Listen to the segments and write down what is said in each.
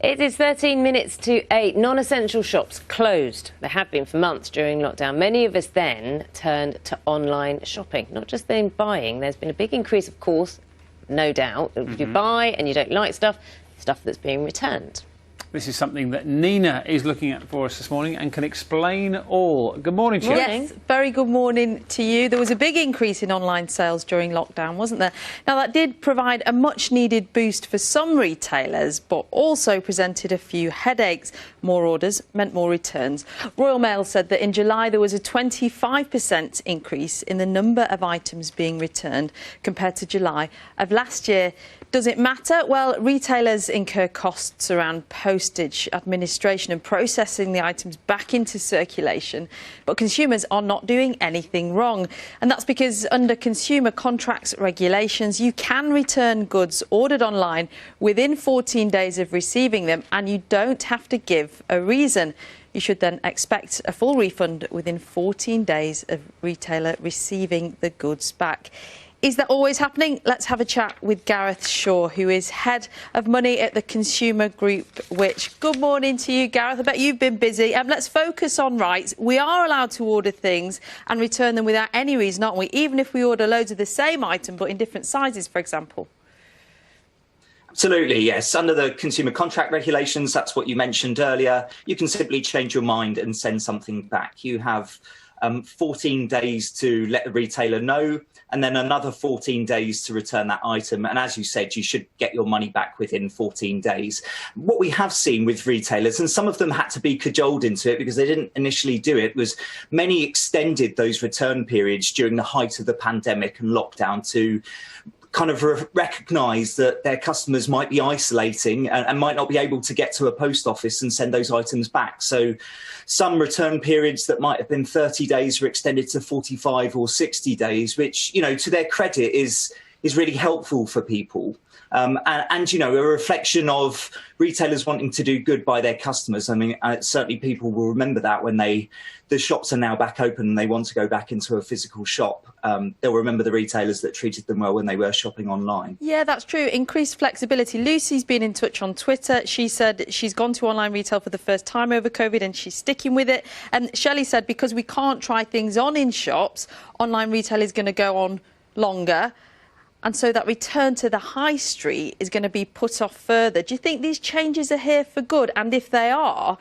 It is 13 minutes to 8. Non-essential shops closed. They have been for months during lockdown. Many of us then turned to online shopping, not just then buying. There's been a big increase, of course, no doubt. If you buy and you don't like stuff that's being returned. This is something that Nina is looking at for us this morning and can explain all. Good morning to you. Yes, very good morning to you. There was a big increase in online sales during lockdown, wasn't there? Now, that did provide a much-needed boost for some retailers, but also presented a few headaches. More orders meant more returns. Royal Mail said that in July there was a 25% increase in the number of items being returned compared to July of last year. Does it matter? Well, retailers incur costs around postage, administration and processing the items back into circulation, but consumers are not doing anything wrong. And that's because under consumer contracts regulations, you can return goods ordered online within 14 days of receiving them, and you don't have to give a reason. You should then expect a full refund within 14 days of retailer receiving the goods back. Is that always happening? Let's have a chat with Gareth Shaw, who is Head of Money at the Consumer Group Which. Good morning to you, Gareth. I bet you've been busy. Let's focus on rights. We are allowed to order things and return them without any reason, aren't we? Even if we order loads of the same item, but in different sizes, for example. Absolutely, yes. Under the consumer contract regulations, that's what you mentioned earlier, you can simply change your mind and send something back. You have 14 days to let the retailer know, and then another 14 days to return that item. And as you said, you should get your money back within 14 days. What we have seen with retailers, and some of them had to be cajoled into it because they didn't initially do it, was many extended those return periods during the height of the pandemic and lockdown to kind of recognise that their customers might be isolating and might not be able to get to a post office and send those items back. So some return periods that might have been 30 days were extended to 45 or 60 days, which, you know, to their credit is really helpful for people. And, you know, a reflection of retailers wanting to do good by their customers. I mean, certainly people will remember that when the shops are now back open and they want to go back into a physical shop. They'll remember the retailers that treated them well when they were shopping online. Yeah, that's true. Increased flexibility. Lucy's been in touch on Twitter. She said she's gone to online retail for the first time over COVID and she's sticking with it. And Shelley said because we can't try things on in shops, online retail is going to go on longer. And so that return to the high street is going to be put off further. Do you think these changes are here for good? And if they are,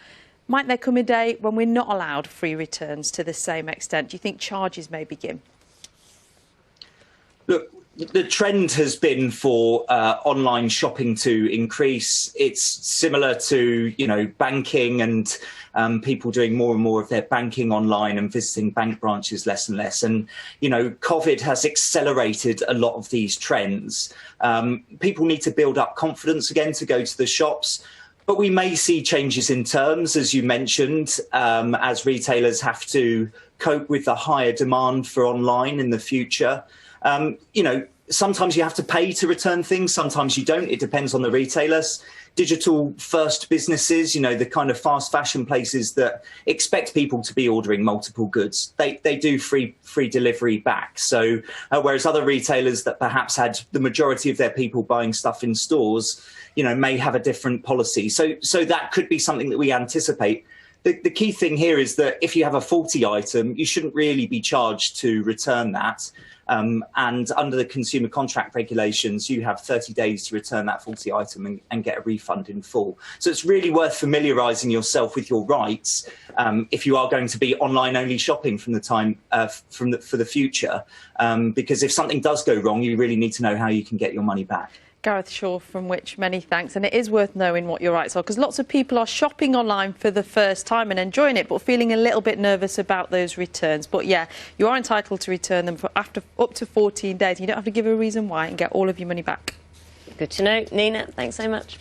might there come a day when we're not allowed free returns to the same extent? Do you think charges may begin? Look, the trend has been for online shopping to increase. It's similar to, you know, banking and people doing more and more of their banking online and visiting bank branches less and less. And, you know, COVID has accelerated a lot of these trends. People need to build up confidence again to go to the shops. But we may see changes in terms, as you mentioned, as retailers have to cope with the higher demand for online in the future. You know, sometimes you have to pay to return things, sometimes you don't. It depends on the retailers. Digital first businesses, you know, the kind of fast fashion places that expect people to be ordering multiple goods, they do free delivery back. So whereas other retailers that perhaps had the majority of their people buying stuff in stores, you know, may have a different policy. So that could be something that we anticipate. The key thing here is that if you have a faulty item, you shouldn't really be charged to return that. And under the consumer contract regulations, you have 30 days to return that faulty item and get a refund in full. So it's really worth familiarising yourself with your rights if you are going to be online only shopping from the time for the future, because if something does go wrong, you really need to know how you can get your money back. Gareth Shaw from Which, many thanks. And it is worth knowing what your rights are, because lots of people are shopping online for the first time and enjoying it, but feeling a little bit nervous about those returns. But yeah, you are entitled to return them for after up to 14 days. You don't have to give a reason why and get all of your money back. Good to know. Nina, thanks so much.